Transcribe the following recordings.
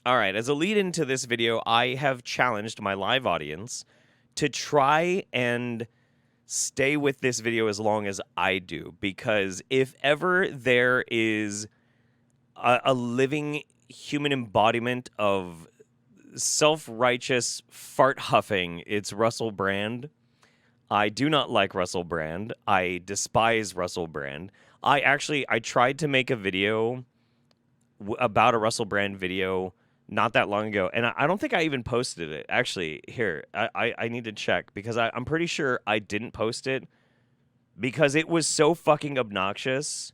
All right, as a lead into this video, I have challenged my live audience to try and stay with this video as long as I do, because if ever there is a living human embodiment of self-righteous fart huffing, it's Russell Brand. I do not like Russell Brand. I despise Russell Brand. I tried to make a video about a Russell Brand video not that long ago, and I don't think I even posted it. Actually, here, I need to check, because I'm pretty sure I didn't post it because it was so fucking obnoxious.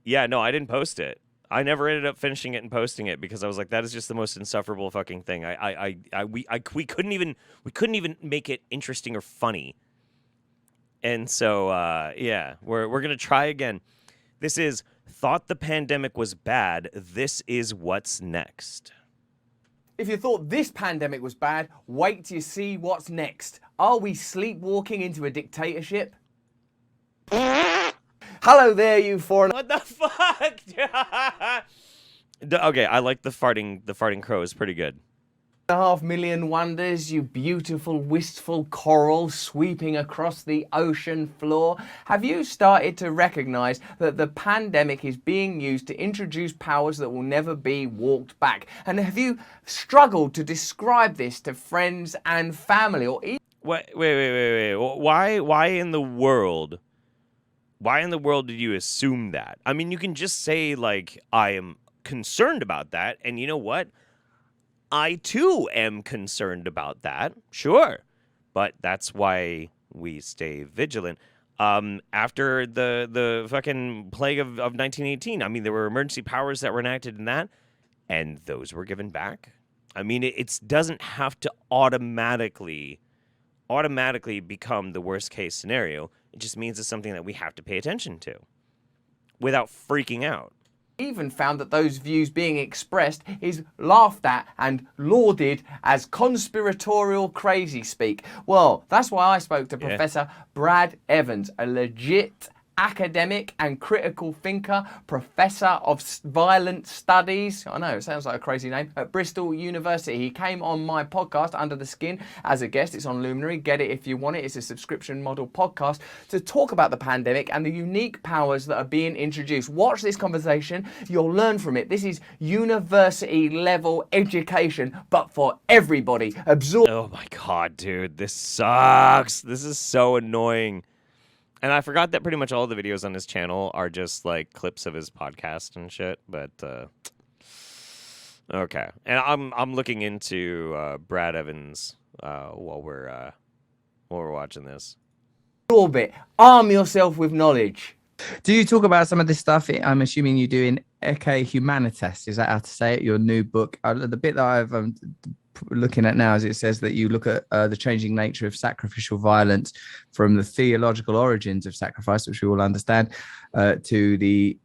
Yeah, no, I didn't post it. I never ended up finishing it and posting it because I was like, that is just the most insufferable fucking thing. We couldn't even make it interesting or funny. And so yeah, we're gonna try again. This is Thought the Pandemic Was Bad. This is What's Next. If you thought this pandemic was bad, wait till you see what's next. Are we sleepwalking into a dictatorship? Hello there, you foreigner. What the fuck? Okay, I like the farting crow is pretty good. 1.5 million wonders, you beautiful, wistful coral sweeping across the ocean floor. Have you started to recognize that the pandemic is being used to introduce powers that will never be walked back? And have you struggled to describe this to friends and family? Or Wait. Why in the world? Why in the world did you assume that? I mean, you can just say, like, I am concerned about that, and you know what? I, too, am concerned about that, sure. But that's why we stay vigilant. After the fucking plague of 1918, I mean, there were emergency powers that were enacted in that, and those were given back. I mean, it doesn't have to automatically become the worst case scenario. It just means it's something that we have to pay attention to without freaking out. Even found that those views being expressed is laughed at and lauded as conspiratorial crazy speak. Well, that's why I spoke to Professor Brad Evans, a legit academic and critical thinker, professor of violent studies. I know, it sounds like a crazy name. At Bristol University. He came on my podcast, Under the Skin, as a guest. It's on Luminary. Get it if you want it. It's a subscription model podcast to talk about the pandemic and the unique powers that are being introduced. Watch this conversation. You'll learn from it. This is university level education, but for everybody. Oh my God, dude. This sucks. This is so annoying. And I forgot that pretty much all the videos on his channel are just like clips of his podcast and shit. But okay, and I'm looking into Brad Evans while we're watching this. Orbit. Arm yourself with knowledge. Do you talk about some of this stuff? I'm assuming you do in Humanitas. Is that how to say it? Your new book. The bit that I've looking at now is it says that you look at the changing nature of sacrificial violence from the theological origins of sacrifice, which we all understand, to the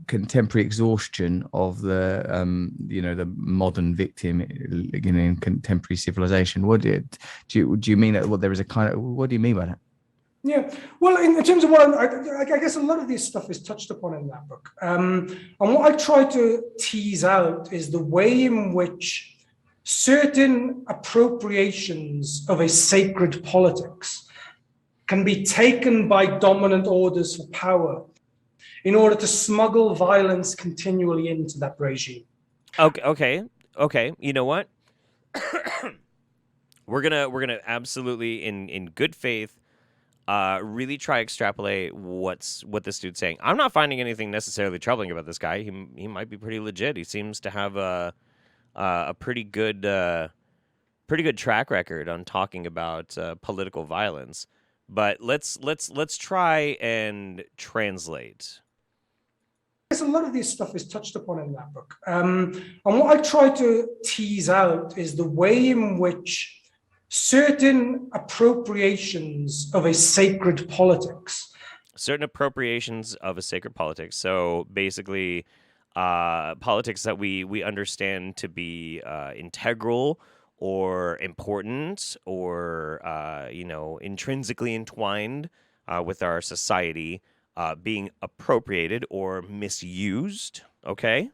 contemporary exhaustion of the the modern victim in contemporary civilization. Do you mean that? Well, there is a kind of, what do you mean by that? Yeah, well, in terms of what I guess a lot of this stuff is touched upon in that book, and what I try to tease out is the way in which certain appropriations of a sacred politics can be taken by dominant orders for power in order to smuggle violence continually into that regime. Okay. You know what? we're gonna absolutely in good faith really try extrapolate what this dude's saying. I'm not finding anything necessarily troubling about this guy. He might be pretty legit. He seems to have a pretty good track record on talking about political violence. But let's try and translate. I guess a lot of this stuff is touched upon in that book, and what I try to tease out is the way in which certain appropriations of a sacred politics. So basically, politics that we understand to be integral or important or intrinsically entwined with our society, being appropriated or misused. Okay.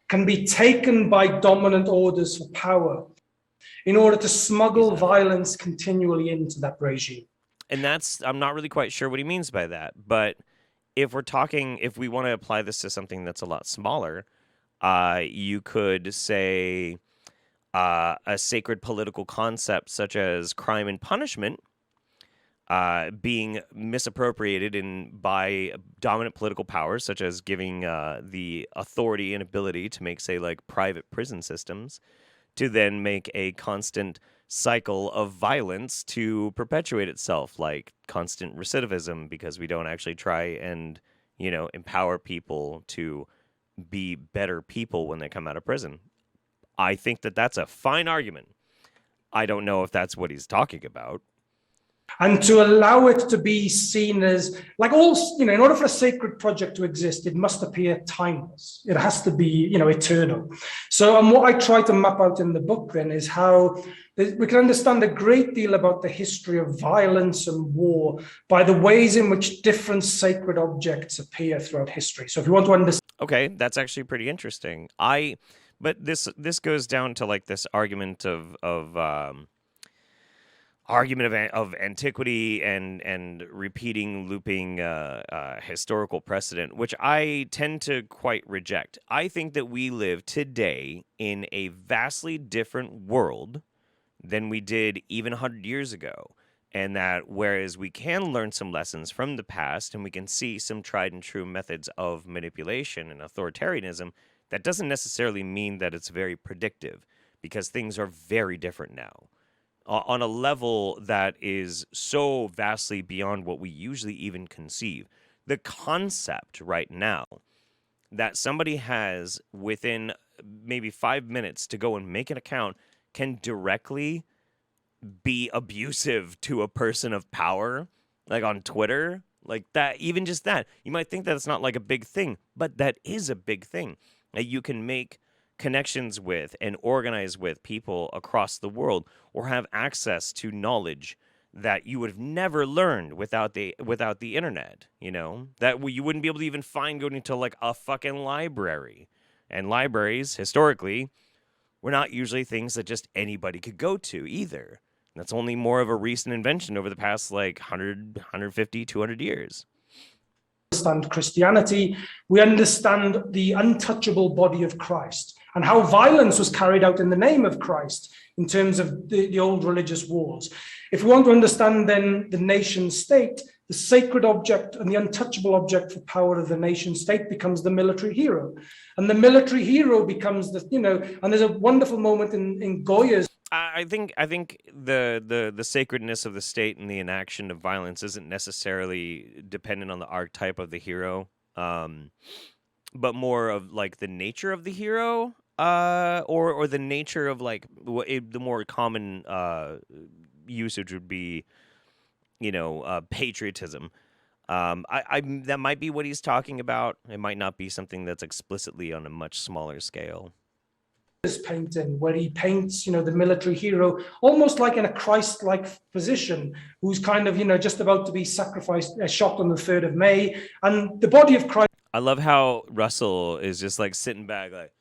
can be taken by dominant orders for power in order to smuggle violence continually into that regime. And I'm not really quite sure what he means by that. But if we want to apply this to something that's a lot smaller, you could say a sacred political concept such as crime and punishment being misappropriated by dominant political powers, such as giving the authority and ability to make, say, like private prison systems, to then make a constant cycle of violence to perpetuate itself, like constant recidivism, because we don't actually try and, empower people to be better people when they come out of prison. I think that that's a fine argument. I don't know if that's what he's talking about. And to allow it to be seen as, like, in order for a sacred project to exist, it must appear timeless. It has to be, eternal. So, and what I try to map out in the book then is how we can understand a great deal about the history of violence and war by the ways in which different sacred objects appear throughout history. So if you want to understand... Okay, that's actually pretty interesting. But this goes down to like this argument of antiquity and looping historical precedent, which I tend to quite reject. I think that we live today in a vastly different world than we did even 100 years ago. And that whereas we can learn some lessons from the past and we can see some tried and true methods of manipulation and authoritarianism, that doesn't necessarily mean that it's very predictive, because things are very different now. On a level that is so vastly beyond what we usually even conceive. The concept right now that somebody has within maybe 5 minutes to go and make an account can directly be abusive to a person of power, like on Twitter, like that, even just that. You might think that it's not like a big thing, but that is a big thing. That you can make connections with and organize with people across the world, or have access to knowledge that you would have never learned without the internet, that you wouldn't be able to even find going to like a fucking library. And libraries historically were not usually things that just anybody could go to either. That's only more of a recent invention over the past like 100, 150, 200 years. Understand Christianity, we understand the untouchable body of Christ and how violence was carried out in the name of Christ in terms of the old religious wars. If we want to understand then the nation state, the sacred object and the untouchable object for power of the nation state becomes the military hero. And the military hero becomes and there's a wonderful moment in Goya's. I think the sacredness of the state and the inaction of violence isn't necessarily dependent on the archetype of the hero, but more of like the nature of the hero, or the nature of like the more common usage would be, patriotism. That might be what he's talking about. It might not be something that's explicitly on a much smaller scale. Painting where he paints the military hero almost like in a Christ-like position, who's kind of just about to be sacrificed, shot on the 3rd of May, and the body of Christ. I love how Russell is just like sitting back like,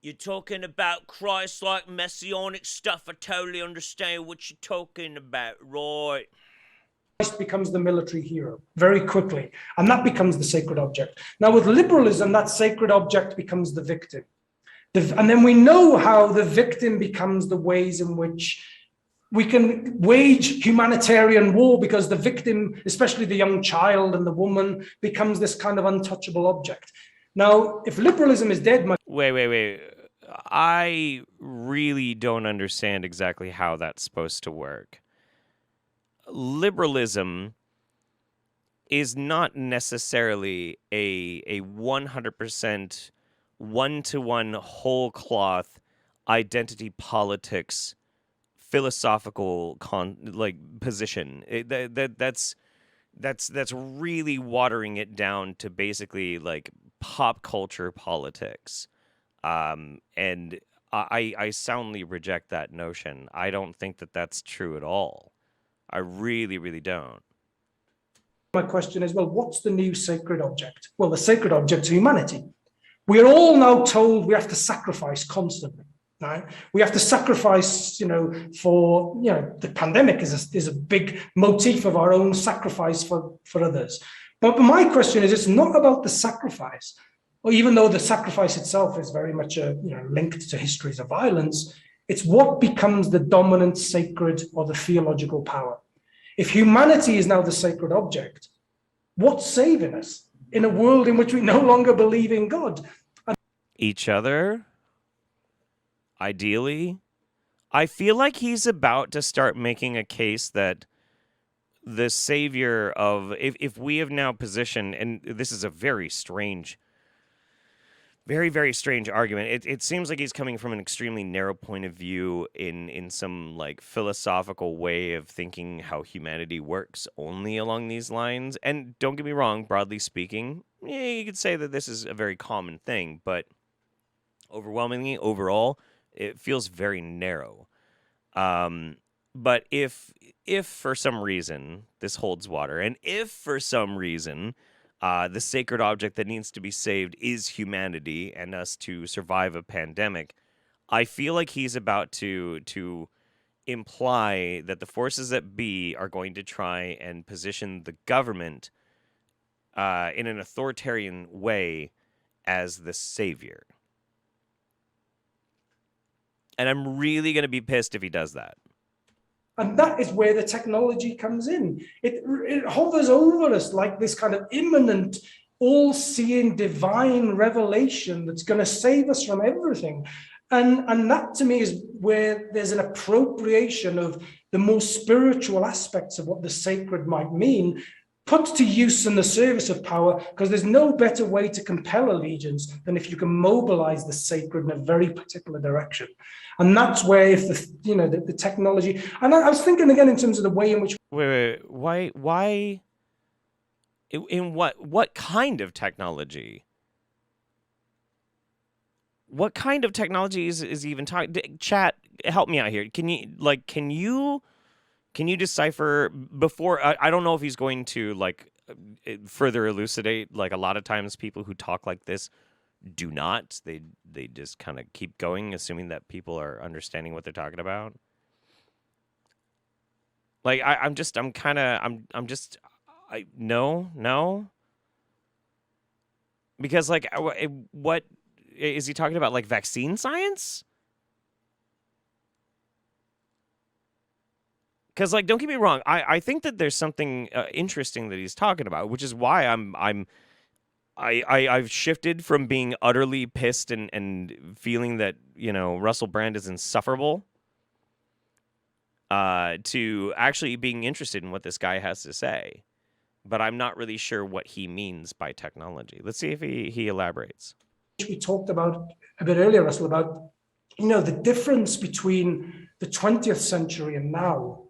you're talking about Christ-like messianic stuff, I totally understand what you're talking about, right? Christ becomes the military hero very quickly, and that becomes the sacred object. Now with liberalism, that sacred object becomes the victim. And then we know how the victim becomes the ways in which we can wage humanitarian war, because the victim, especially the young child and the woman, becomes this kind of untouchable object. Now, if liberalism is dead... Wait. I really don't understand exactly how that's supposed to work. Liberalism is not necessarily a 100% one-to-one whole cloth identity politics philosophical position. That's really watering it down to basically like pop culture politics. And I soundly reject that notion. I don't think that that's true at all. I really, really don't. My question is, well, what's the new sacred object? Well, the sacred object is humanity. We're all now told we have to sacrifice constantly. Right? We have to sacrifice, for, the pandemic is a big motif of our own sacrifice for others. But my question is, it's not about the sacrifice, or even though the sacrifice itself is very much linked to histories of violence, it's what becomes the dominant sacred or the theological power. If humanity is now the sacred object, what's saving us in a world in which we no longer believe in God? Each other? Ideally, I feel like he's about to start making a case that the savior of, if we have now positioned, and this is a very strange, very, very strange argument. It seems like he's coming from an extremely narrow point of view in some like philosophical way of thinking how humanity works only along these lines. And don't get me wrong, broadly speaking, you could say that this is a very common thing, but overwhelmingly, overall, it feels very narrow. But if for some reason this holds water, and if for some reason the sacred object that needs to be saved is humanity and us to survive a pandemic, I feel like he's about to imply that the forces that be are going to try and position the government in an authoritarian way as the savior. And I'm really going to be pissed if he does that. And that is where the technology comes in. It hovers over us like this kind of imminent, all-seeing divine revelation that's going to save us from everything. And that to me is where there's an appropriation of the more spiritual aspects of what the sacred might mean, put to use in the service of power, because there's no better way to compel allegiance than if you can mobilize the sacred in a very particular direction. And that's where, if the technology, and I was thinking again in terms of the way in which. Wait, why? In what kind of technology? What kind of technology is he even talking? Chat, help me out here. Can you decipher before? I don't know if he's going to further elucidate. Like, a lot of times people who talk like this do not. They just kind of keep going, assuming that people are understanding what they're talking about. Like, no. Because what is he talking about? Like vaccine science? Because don't get me wrong, I think that there's something interesting that he's talking about, which is why I've shifted from being utterly pissed and feeling that Russell Brand is insufferable to actually being interested in what this guy has to say. But I'm not really sure what he means by technology. Let's see if he elaborates. We talked about a bit earlier, Russell, about the difference between the 20th century and now.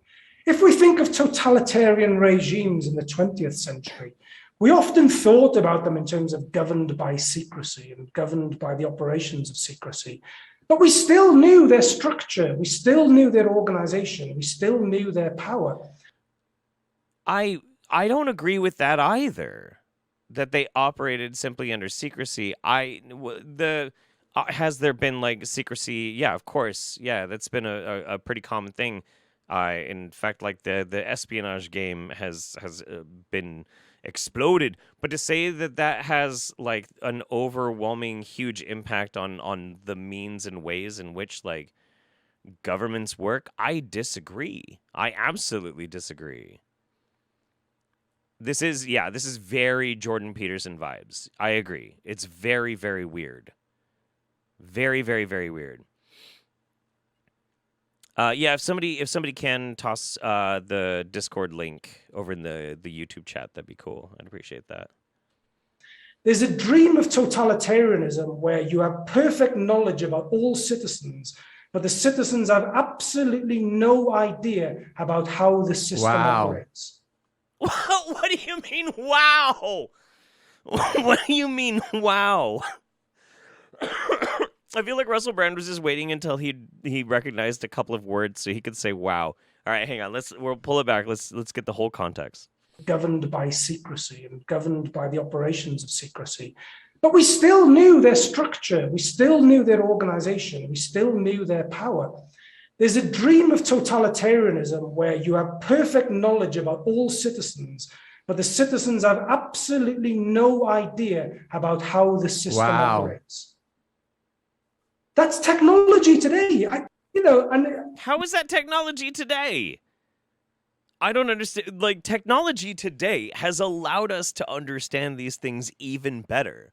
If we think of totalitarian regimes in the 20th century, we often thought about them in terms of governed by secrecy and governed by the operations of secrecy. But we still knew their structure, we still knew their organization, we still knew their power. I don't agree with that either, that they operated simply under secrecy. Has there been secrecy? Yeah, of course. Yeah, that's been a pretty common thing. In fact, the espionage game has been exploded. But to say that has an overwhelming, huge impact on the means and ways in which governments work, I disagree. I absolutely disagree. This is very Jordan Peterson vibes. I agree. It's very, very weird. Very, very, very weird. If somebody can toss the Discord link over in the YouTube chat, that'd be cool. I'd appreciate that. There's a dream of totalitarianism where you have perfect knowledge about all citizens, but the citizens have absolutely no idea about how the system operates. What do you mean, wow? What do you mean, wow? I feel like Russell Brand was just waiting until he recognized a couple of words so he could say wow. All right, hang on. We'll pull it back. Let's get the whole context. Governed by secrecy and governed by the operations of secrecy. But we still knew their structure. We still knew their organization. We still knew their power. There's a dream of totalitarianism where you have perfect knowledge about all citizens, but the citizens have absolutely no idea about how the system operates. That's technology today. How is that technology today? I don't understand. Like, technology today has allowed us to understand these things even better.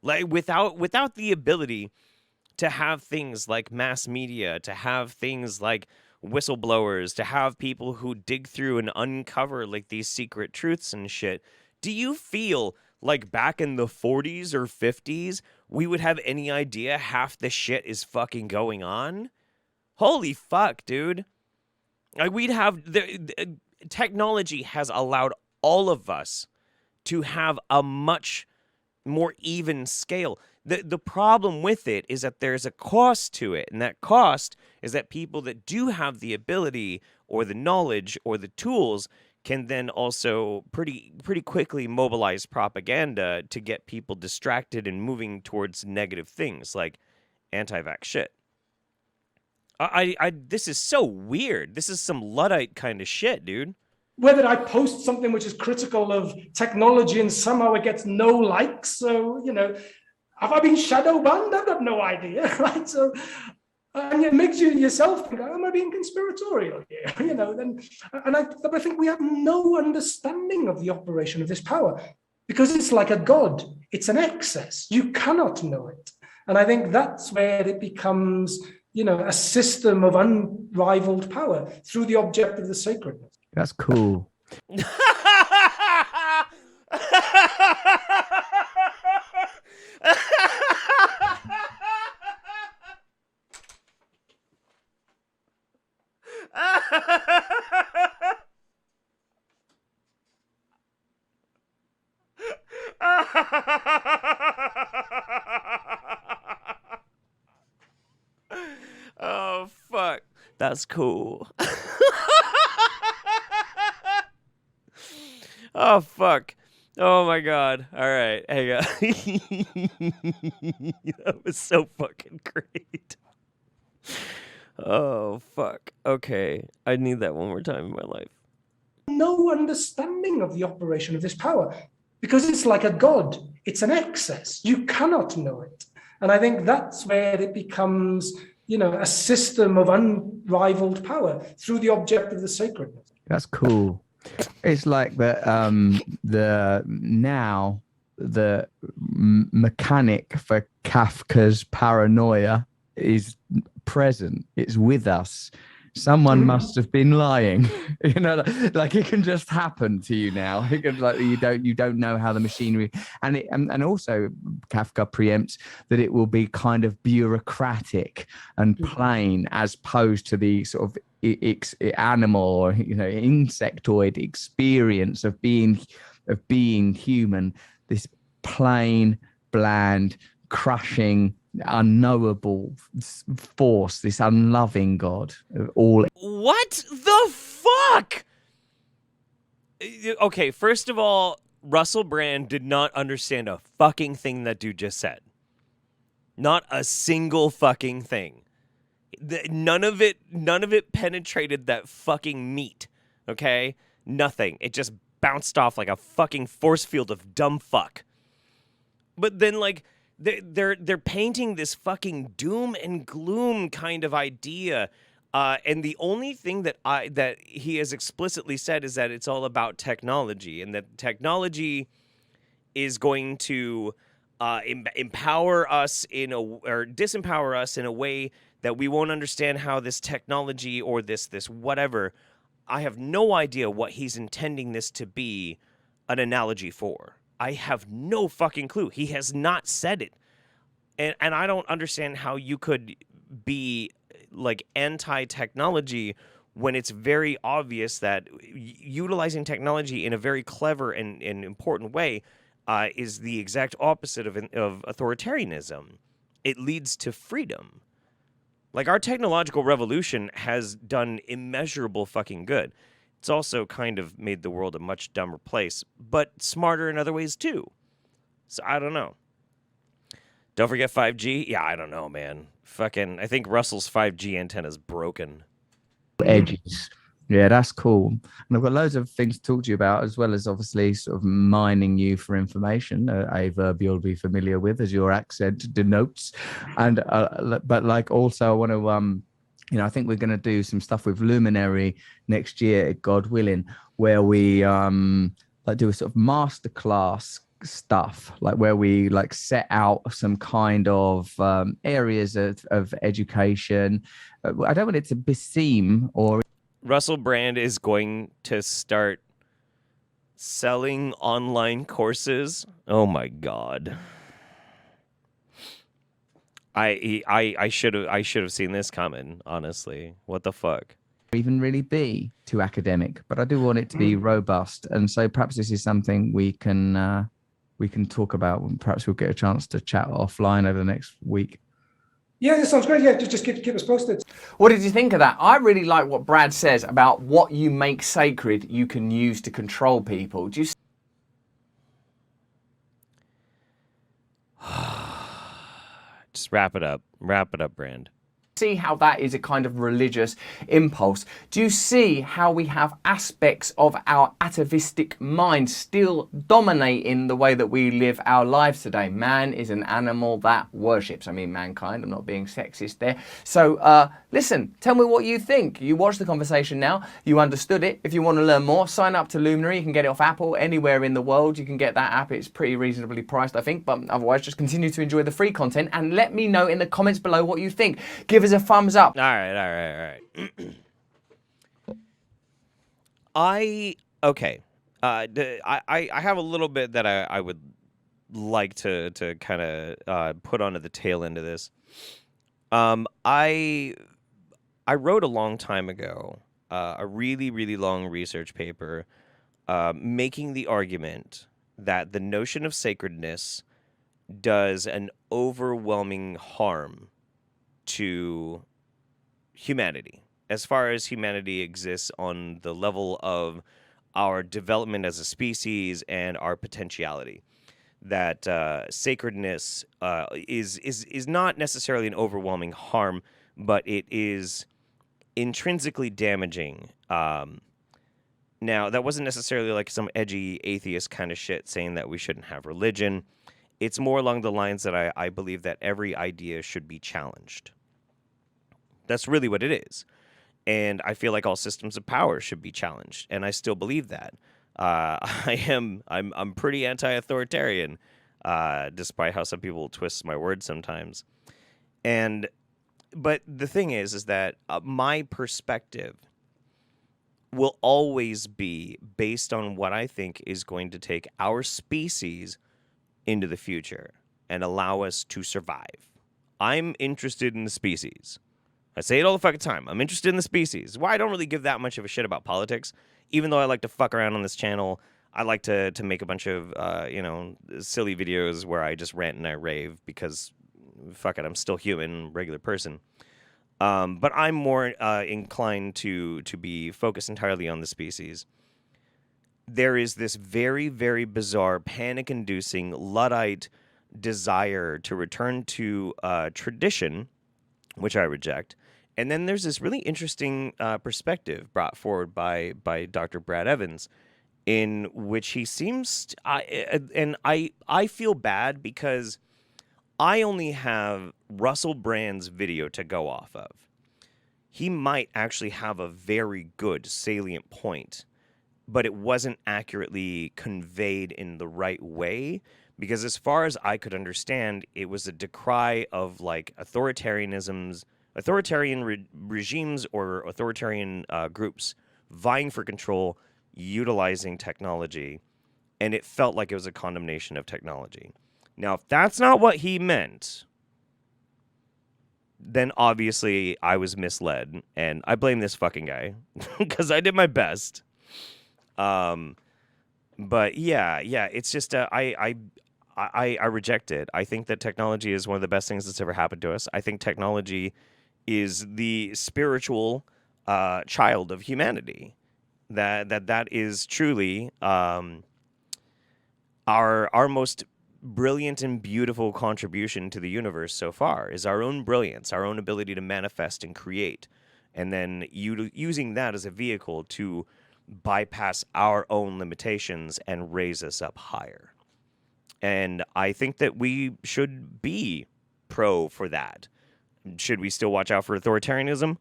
Like, without the ability to have things like mass media, to have things like whistleblowers, to have people who dig through and uncover like these secret truths and shit, do you feel like back in the 40s or 50s we would have any idea half the shit is fucking going on? Holy fuck, dude. Like, we'd have technology has allowed all of us to have a much more even scale. The problem with it is that there's a cost to it, and that cost is that people that do have the ability or the knowledge or the tools can then also pretty quickly mobilize propaganda to get people distracted and moving towards negative things like anti-vax shit. I this is so weird. This is some Luddite kind of shit, dude. Whether I post something which is critical of technology and somehow it gets no likes, so, have I been shadow banned? I've got no idea, right? So, and it makes you yourself think, am I being conspiratorial here? But I think we have no understanding of the operation of this power because it's like a god. It's an excess. You cannot know it. And I think that's where it becomes, a system of unrivaled power through the object of the sacredness. That's cool. Oh, fuck. That's cool. Oh, fuck. Oh, my God. All right. Hang on. That was so fucking great. Oh, fuck. Okay. I need that one more time in my life. No understanding of the operation of this power because it's like a god. It's an excess. You cannot know it. And I think that's where it becomes, a system of unrivaled power through the object of the sacredness. That's cool. It's like the mechanic for Kafka's paranoia is present. It's with us. Someone must have been lying. Like it can just happen to you now. It can, like, you don't know how the machinery and also Kafka preempts that it will be kind of bureaucratic and plain as opposed to the sort of animal or insectoid experience of being human. This plain, bland, crushing, unknowable force, this unloving God of all. What the fuck? Okay, first of all, Russell Brand did not understand a fucking thing that dude just said. Not a single fucking thing. None of it penetrated that fucking meat. Okay? Nothing. It just bounced off like a fucking force field of dumb fuck. But then, like, they're painting this fucking doom and gloom kind of idea, and the only thing that he has explicitly said is that it's all about technology, and that technology is going to empower us or disempower us in a way that we won't understand how this technology or this whatever. I have no idea what he's intending this to be an analogy for. I have no fucking clue. He has not said it. And I don't understand how you could be like anti-technology when it's very obvious that utilizing technology in a very clever and important way is the exact opposite of authoritarianism. It leads to freedom. Like, our technological revolution has done immeasurable fucking good. It's also kind of made the world a much dumber place, but smarter in other ways too. So I don't know. Don't forget 5G. Yeah, I don't know, man. Fucking, I think Russell's 5G antenna is broken. Edges. Yeah, that's cool. And I've got loads of things to talk to you about, as well as obviously sort of mining you for information, a verb you'll be familiar with, as your accent denotes. And but like also I want to I think we're going to do some stuff with Luminary next year, God willing, where we like do a sort of masterclass stuff, like where we like set out some kind of areas of education. I don't want it to beseem or Russell Brand is going to start selling online courses. Oh my god. I should have seen this coming, honestly. What the fuck? even really be too academic, but I do want it to be robust. And so perhaps this is something we can talk about. Perhaps we'll get a chance to chat offline over the next week. Yeah, that sounds great. Yeah, just keep us posted. What did you think of that? I really like what Brad says about what you make sacred you can use to control people. Do you Just wrap it up. Wrap it up, Brand. see how that is a kind of religious impulse? Do you see how we have aspects of our atavistic mind still dominating the way that we live our lives today? Man is an animal that worships. I mean, mankind. I'm not being sexist there. So listen, tell me what you think. You watched the conversation now. You understood it. If you want to learn more, sign up to Luminary. You can get it off Apple. Anywhere in the world, you can get that app. It's pretty reasonably priced, I think. But otherwise, just continue to enjoy the free content and let me know in the comments below what you think. Give us a thumbs up. All right. I have a little bit that I would like to kind of put onto the tail end of this. I wrote a long time ago a really long research paper making the argument that the notion of sacredness does an overwhelming harm to humanity, as far as humanity exists on the level of our development as a species and our potentiality. That sacredness is not necessarily an overwhelming harm, but it is intrinsically damaging. Now, that wasn't necessarily like some edgy atheist kind of shit saying that we shouldn't have religion. It's more along the lines that I believe that every idea should be challenged. That's really what it is. And I feel like all systems of power should be challenged. And I still believe that. I'm pretty anti-authoritarian, despite how some people twist my words sometimes. But the thing is that my perspective will always be based on what I think is going to take our species into the future and allow us to survive. I'm interested in the species. I say it all the fucking time. I'm interested in the species. Why I don't really give that much of a shit about politics, even though I like to fuck around on this channel. I like to make a bunch of silly videos where I just rant and I rave because fuck it, I'm still human, regular person. But I'm more inclined to be focused entirely on the species. There is this very, very bizarre, panic-inducing, Luddite desire to return to tradition, which I reject. And then there's this really interesting perspective brought forward by Dr. Brad Evans, in which he seems, I feel bad because I only have Russell Brand's video to go off of. He might actually have a very good salient point, but it wasn't accurately conveyed in the right way, because as far as I could understand, it was a decry of like authoritarian regimes or authoritarian groups vying for control, utilizing technology, and it felt like it was a condemnation of technology. Now, if that's not what he meant, then obviously I was misled, and I blame this fucking guy because I did my best. But yeah, it's just I reject it. I think that technology is one of the best things that's ever happened to us. I think technology is the spiritual child of humanity. That is truly our most brilliant and beautiful contribution to the universe so far is our own brilliance, our own ability to manifest and create, and then using that as a vehicle to bypass our own limitations and raise us up higher. And I think that we should be pro for that. Should we still watch out for authoritarianism?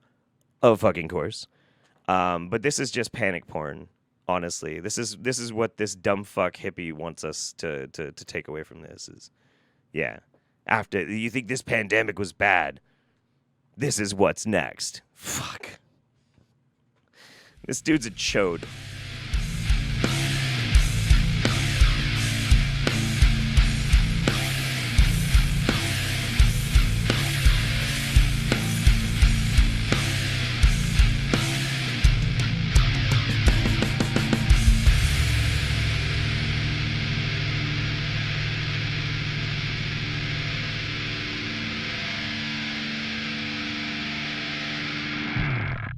Oh, fucking course. But this is just panic porn. Honestly, this is what this dumb fuck hippie wants us to take away from this is, yeah. After you think this pandemic was bad, this is what's next. Fuck. This dude's a chode.